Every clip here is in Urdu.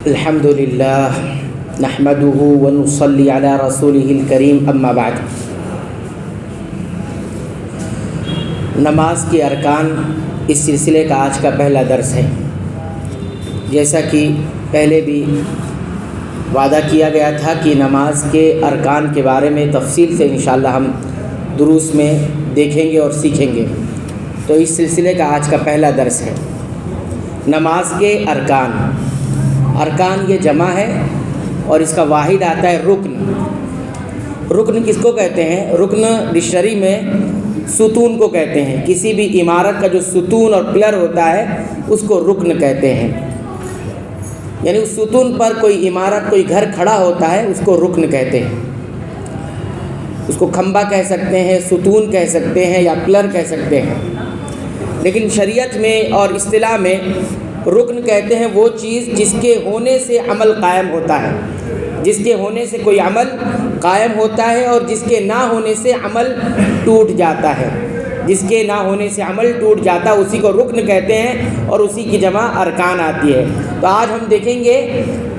الحمدللہ نحمده ونصلی علی رسولہ الکریم اما بعد۔ نماز کے ارکان اس سلسلے کا آج کا پہلا درس ہے۔ جیسا کہ پہلے بھی وعدہ کیا گیا تھا کہ نماز کے ارکان کے بارے میں تفصیل سے انشاءاللہ ہم دروس میں دیکھیں گے اور سیکھیں گے، تو اس سلسلے کا آج کا پہلا درس ہے نماز کے ارکان۔ ارکان یہ جمع ہے اور اس کا واحد آتا ہے رکن۔ رکن کس کو کہتے ہیں؟ رکن ڈکشنری میں ستون کو کہتے ہیں۔ کسی بھی عمارت کا جو ستون اور پلر ہوتا ہے اس کو رکن کہتے ہیں، یعنی اس ستون پر کوئی عمارت کوئی گھر کھڑا ہوتا ہے اس کو رکن کہتے ہیں۔ اس کو کھمبا کہہ سکتے ہیں، ستون کہہ سکتے ہیں یا پلر کہہ سکتے ہیں، لیکن شریعت میں اور اصطلاح میں رکن کہتے ہیں وہ چیز جس کے ہونے سے عمل قائم ہوتا ہے، جس کے ہونے سے کوئی عمل قائم ہوتا ہے اور جس کے نہ ہونے سے عمل ٹوٹ جاتا ہے۔ جس کے نہ ہونے سے عمل ٹوٹ جاتا ہے اسی کو رکن کہتے ہیں اور اسی کی جمع ارکان آتی ہے۔ تو آج ہم دیکھیں گے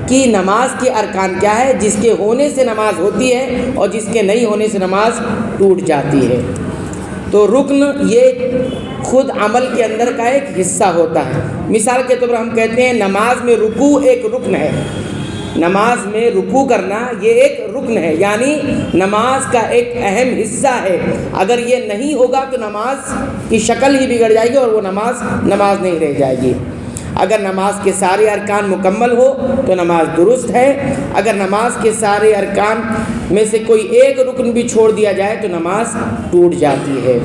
کہ نماز کے ارکان کیا ہے، جس کے ہونے سے نماز ہوتی ہے اور جس کے نہیں ہونے سے نماز ٹوٹ جاتی ہے۔ تو رکن یہ خود عمل کے اندر کا ایک حصہ ہوتا ہے۔ مثال کے طور پر ہم کہتے ہیں نماز میں رکوع ایک رکن ہے۔ نماز میں رکوع کرنا یہ ایک رکن ہے، یعنی نماز کا ایک اہم حصہ ہے۔ اگر یہ نہیں ہوگا تو نماز کی شکل ہی بگڑ جائے گی اور وہ نماز نہیں رہ جائے گی۔ اگر نماز کے سارے ارکان مکمل ہو تو نماز درست ہے، اگر نماز کے سارے ارکان میں سے کوئی ایک رکن بھی چھوڑ دیا جائے تو نماز ٹوٹ جاتی ہے۔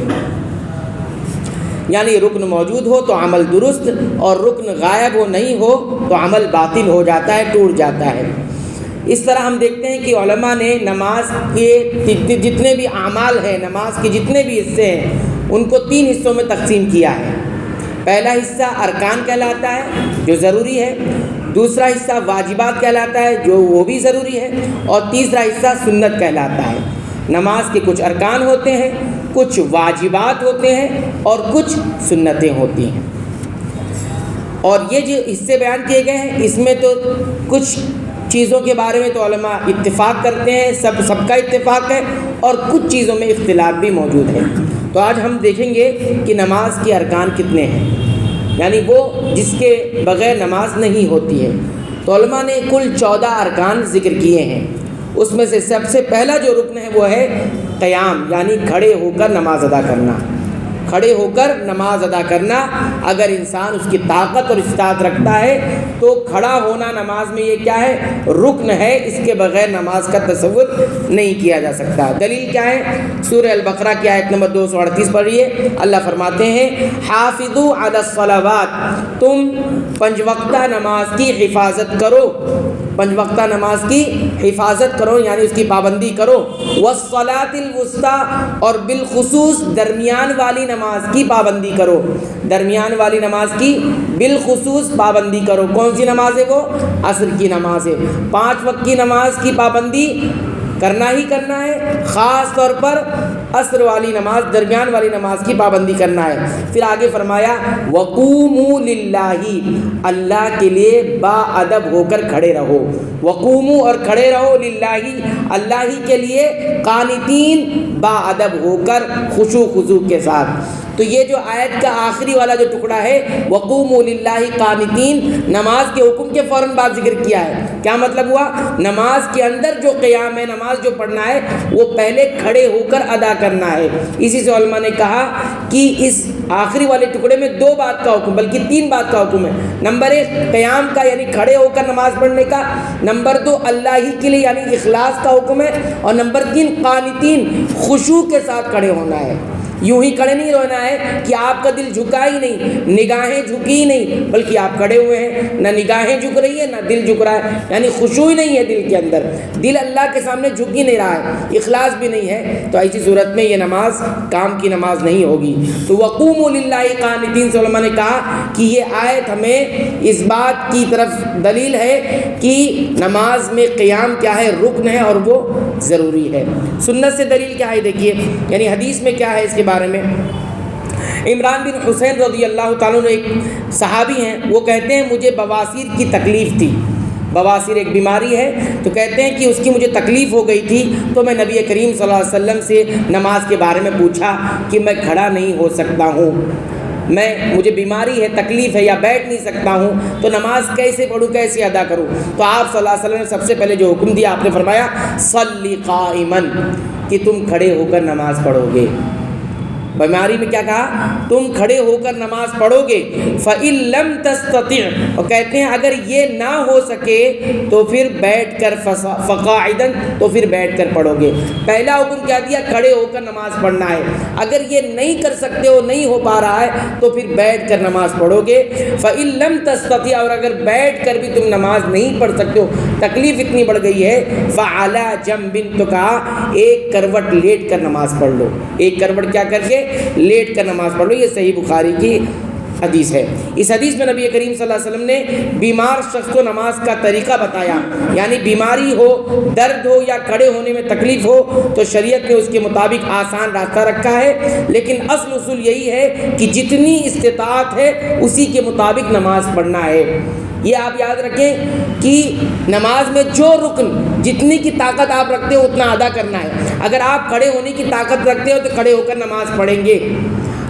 یعنی رکن موجود ہو تو عمل درست اور رکن غائب ہو نہیں ہو تو عمل باطل ہو جاتا ہے، ٹوٹ جاتا ہے۔ اس طرح ہم دیکھتے ہیں کہ علماء نے نماز کے جتنے بھی اعمال ہیں، نماز کے جتنے بھی حصے ہیں ان کو 3 حصوں میں تقسیم کیا ہے۔ پہلا حصہ ارکان کہلاتا ہے جو ضروری ہے، دوسرا حصہ واجبات کہلاتا ہے جو وہ بھی ضروری ہے، اور تیسرا حصہ سنت کہلاتا ہے۔ نماز کے کچھ ارکان ہوتے ہیں، کچھ واجبات ہوتے ہیں اور کچھ سنتیں ہوتی ہیں، اور یہ جو حصے بیان کیے گئے ہیں اس میں تو کچھ چیزوں کے بارے میں تو علماء اتفاق کرتے ہیں، سب کا اتفاق ہے، اور کچھ چیزوں میں اختلاف بھی موجود ہے۔ تو آج ہم دیکھیں گے کہ نماز کے ارکان کتنے ہیں، یعنی وہ جس کے بغیر نماز نہیں ہوتی ہے۔ تو علماء نے کل 14 ارکان ذکر کیے ہیں۔ اس میں سے سب سے پہلا جو رکن ہے وہ ہے قیام، یعنی کھڑے ہو کر نماز ادا کرنا۔ کھڑے ہو کر نماز ادا کرنا، اگر انسان اس کی طاقت اور استطاعت رکھتا ہے تو کھڑا ہونا نماز میں یہ کیا ہے؟ رکن ہے، اس کے بغیر نماز کا تصور نہیں کیا جا سکتا۔ دلیل کیا ہے؟ سورہ البقرہ کی آیت نمبر 238 پڑھیے۔ اللہ فرماتے ہیں حافظوا علی الصلوات، تم 5 وقتہ نماز کی حفاظت کرو، 5 وقتہ نماز کی حفاظت کرو یعنی اس کی پابندی کرو، والصلاۃ الوسطیٰ، اور بالخصوص درمیان والی نماز کی پابندی کرو، درمیان والی نماز کی بالخصوص پابندی کرو۔ کون سی نماز ہے وہ؟ عصر کی نماز ہے۔ 5 وقت کی نماز کی پابندی کرنا ہی کرنا ہے، خاص طور پر عصر والی نماز، درمیان والی نماز کی پابندی کرنا ہے۔ پھر آگے فرمایا وقوموا للہ، اللہ کے لیے با ادب ہو کر کھڑے رہو، وقوموا اور کھڑے رہو، للہ اللہ ہی کے لیے، قانتین با ادب ہو کر خشوع خضوع کے ساتھ۔ تو یہ جو آیت کا آخری والا جو ٹکڑا ہے وقوموا للہ قانتین، نماز کے حکم کے فوراً بعد ذکر کیا ہے۔ کیا مطلب ہوا؟ نماز کے اندر جو قیام ہے، نماز جو پڑھنا ہے وہ پہلے کھڑے ہو کر ادا کرنا ہے۔ اسی سے علماء نے کہا کہ اس آخری والے ٹکڑے میں 2 بات کا حکم بلکہ 3 بات کا حکم ہے۔ نمبر 1 قیام کا یعنی کھڑے ہو کر نماز پڑھنے کا، نمبر 2 اللہ ہی کے لیے یعنی اخلاص کا حکم ہے، اور نمبر 3 قانتین خشوع کے ساتھ کھڑے ہونا ہے۔ یوں ہی کھڑے نہیں رہنا ہے کہ آپ کا دل جھکا ہی نہیں، نگاہیں جھکی ہی نہیں، بلکہ آپ کھڑے ہوئے ہیں، نہ نگاہیں جھک رہی ہے نہ دل جھک رہا ہے، یعنی خشوع ہی نہیں ہے دل کے اندر، دل اللہ کے سامنے جھک ہی نہیں رہا ہے، اخلاص بھی نہیں ہے، تو ایسی صورت میں یہ نماز کام کی نماز نہیں ہوگی۔ تو وقوموا للہ قانتین سے علماء نے کہا کہ یہ آیت ہمیں اس بات کی طرف دلیل ہے کہ نماز میں قیام کیا ہے؟ رکن ہے اور وہ ضروری ہے۔ سنت سے دلیل کیا ہے دیکھیے، یعنی حدیث میں کیا ہے اس کے بارے میں۔ عمران بن حسین رضی اللہ تعالیٰ عنہ ایک صحابی ہیں، وہ کہتے ہیں مجھے بواسیر کی تکلیف تھی، بواسیر ایک بیماری ہے، تو کہتے ہیں کہ اس کی مجھے تکلیف ہو گئی تھی، تو میں نبی کریم صلی اللہ علیہ وسلم سے نماز کے بارے میں پوچھا کہ میں کھڑا نہیں ہو سکتا ہوں، مجھے بیماری ہے، تکلیف ہے، یا بیٹھ نہیں سکتا ہوں، تو نماز کیسے پڑھوں، کیسے ادا کروں؟ تو آپ صلی اللہ علیہ وسلم نے سب سے پہلے جو حکم دیا، آپ نے فرمایا صلی قائما، کہ تم کھڑے ہو کر نماز پڑھو گے۔ بیماری میں کیا کہا؟ تم کھڑے ہو کر نماز پڑھو گے۔ فَإِن لَمْ تَسْتَطِعْ، اور کہتے ہیں اگر یہ نہ ہو سکے تو پھر بیٹھ کر، فَقَاعِدًا، تو پھر بیٹھ کر پڑھو گے۔ پہلا حکم کیا دیا؟ کھڑے ہو کر نماز پڑھنا ہے۔ اگر یہ نہیں کر سکتے ہو، نہیں ہو پا رہا ہے، تو پھر بیٹھ کر نماز پڑھو گے۔ فَإِن لَمْ تَسْتَطِعْ، اور اگر بیٹھ کر بھی تم نماز نہیں پڑھ سکتے ہو، تکلیف اتنی بڑھ گئی ہے، فَعَلَىٰ جَنبٍ، تو کہا ایک کروٹ لیٹ کر نماز پڑھ لو، ایک کروٹ کیا کر کے؟ لیٹ کر نماز پڑھ لو۔ یہ صحیح بخاری کی حدیث ہے۔ اس حدیث میں نبی کریم صلی اللہ علیہ وسلم نے بیمار شخص کو نماز کا طریقہ بتایا، یعنی بیماری ہو، درد ہو، یا کھڑے ہونے میں تکلیف ہو، تو شریعت نے اس کے مطابق آسان راستہ رکھا ہے، لیکن اصل اصول یہی ہے کہ جتنی استطاعت ہے اسی کے مطابق نماز پڑھنا ہے۔ یہ آپ یاد رکھیں کہ نماز میں جو رکن، جتنی کی طاقت آپ رکھتے ہو اتنا ادا کرنا ہے۔ اگر آپ کھڑے ہونے کی طاقت رکھتے ہو تو کھڑے ہو کر نماز پڑھیں گے،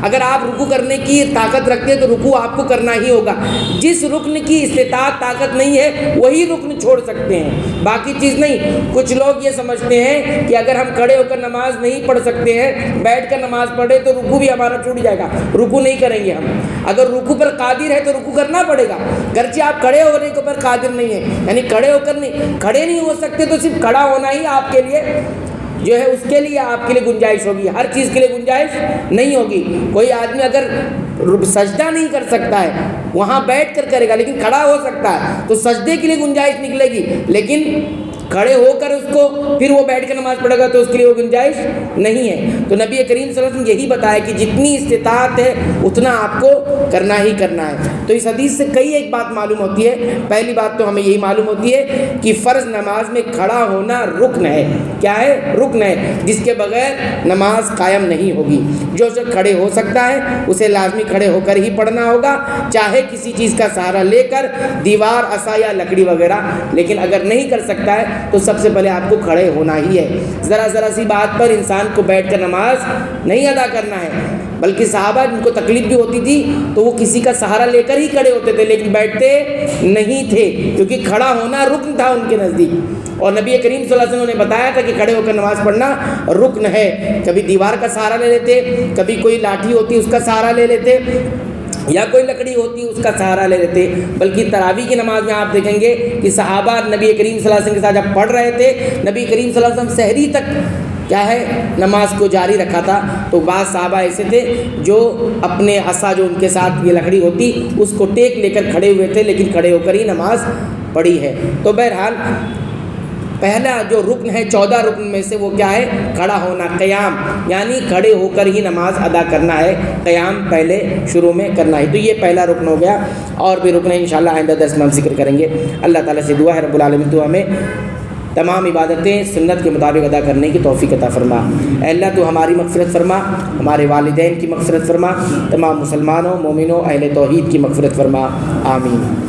اگر آپ رکوع کرنے کی طاقت رکھتے ہیں تو رکوع آپ کو کرنا ہی ہوگا۔ جس رکن کی استطاعت طاقت نہیں ہے وہی رکن چھوڑ سکتے ہیں، باقی چیز نہیں۔ کچھ لوگ یہ سمجھتے ہیں کہ اگر ہم کھڑے ہو کر نماز نہیں پڑھ سکتے ہیں، بیٹھ کر نماز پڑھے تو رکوع بھی ہمارا چھوٹ جائے گا، رکوع نہیں کریں گے ہم۔ اگر رکوع پر قادر ہے تو رکوع کرنا پڑے گا، گرچہ آپ کھڑے ہونے کے اوپر قادر نہیں ہیں، یعنی کھڑے ہو کر نہیں، کھڑے نہیں ہو سکتے تو صرف کھڑا ہونا ہی آپ کے لیے جو ہے، اس کے لیے آپ کے لیے گنجائش ہوگی، ہر چیز کے لیے گنجائش نہیں ہوگی۔ کوئی آدمی اگر سجدہ نہیں کر سکتا ہے وہاں بیٹھ کر کرے گا، لیکن کھڑا ہو سکتا ہے تو سجدے کے لیے گنجائش نکلے گی، لیکن کھڑے ہو کر اس کو پھر وہ بیٹھ کر نماز پڑھے گا تو اس کے لیے وہ گنجائش نہیں ہے۔ تو نبی کریم صلی اللہ علیہ وسلم یہی بتایا کہ جتنی استطاعت ہے اتنا آپ کو کرنا ہی کرنا ہے۔ تو اس حدیث سے کئی ایک بات معلوم ہوتی ہے۔ پہلی بات تو ہمیں یہی معلوم ہوتی ہے کہ فرض نماز میں کھڑا ہونا رکن ہے۔ کیا ہے؟ رکن ہے، جس کے بغیر نماز قائم نہیں ہوگی۔ جو شخص کھڑے ہو سکتا ہے اسے لازمی کھڑے ہو کر ہی پڑھنا ہوگا، چاہے کسی چیز کا سہارا لے کر، دیوار، عصا یا لکڑی وغیرہ، لیکن اگر نہیں کر سکتا ہے تو سب سے پہلے آپ کو کھڑے ہونا ہی ہے۔ ذرا سی بات پر انسان کو بیٹھ کر نماز نہیں ادا کرنا ہے، بلکہ صحابہ جن کو تکلیف بھی ہوتی تھی تو وہ کسی کا سہارا لے کر ہی کھڑے ہوتے تھے، لیکن بیٹھتے نہیں تھے، کیونکہ کھڑا ہونا رکن تھا ان کے نزدیک۔ اور نبی کریم صلی اللہ علیہ وسلم نے بتایا تھا کہ کھڑے ہو کر نماز پڑھنا رکن ہے۔ کبھی دیوار کا سہارا لے لیتے، کبھی کوئی لاٹھی ہوتی اس کا سہارا لے لیتے، یا کوئی لکڑی ہوتی اس کا سہارا لے لیتے۔ بلکہ تراویح کی نماز میں آپ دیکھیں گے کہ صحابہ نبی کریم صلی اللہ علیہ وسلم کے ساتھ جب پڑھ رہے تھے، نبی کریم صلی اللہ علیہ وسلم سحری تک کیا ہے نماز کو جاری رکھا تھا۔ تو بعض صحابہ ایسے تھے جو اپنے عصا جو ان کے ساتھ یہ لکڑی ہوتی اس کو ٹیک لے کر کھڑے ہوئے تھے، لیکن کھڑے ہو کر ہی نماز پڑھی ہے۔ تو بہرحال پہلا جو رکن ہے 14 رکن میں سے وہ کیا ہے؟ کھڑا ہونا، قیام، یعنی کھڑے ہو کر ہی نماز ادا کرنا ہے، قیام پہلے شروع میں کرنا ہے۔ تو یہ پہلا رکن ہو گیا، اور بھی رکن انشاءاللہ آئندہ درس میں ہم ذکر کریں گے۔ اللہ تعالیٰ سے دعا ہے رب العالمین تو ہمیں تمام عبادتیں سنت کے مطابق ادا کرنے کی توفیق عطا فرما۔ اے اللہ تو ہماری مغفرت فرما، ہمارے والدین کی مغفرت فرما، تمام مسلمانوں، مومنوں، اہل توحید کی مغفرت فرما، آمین۔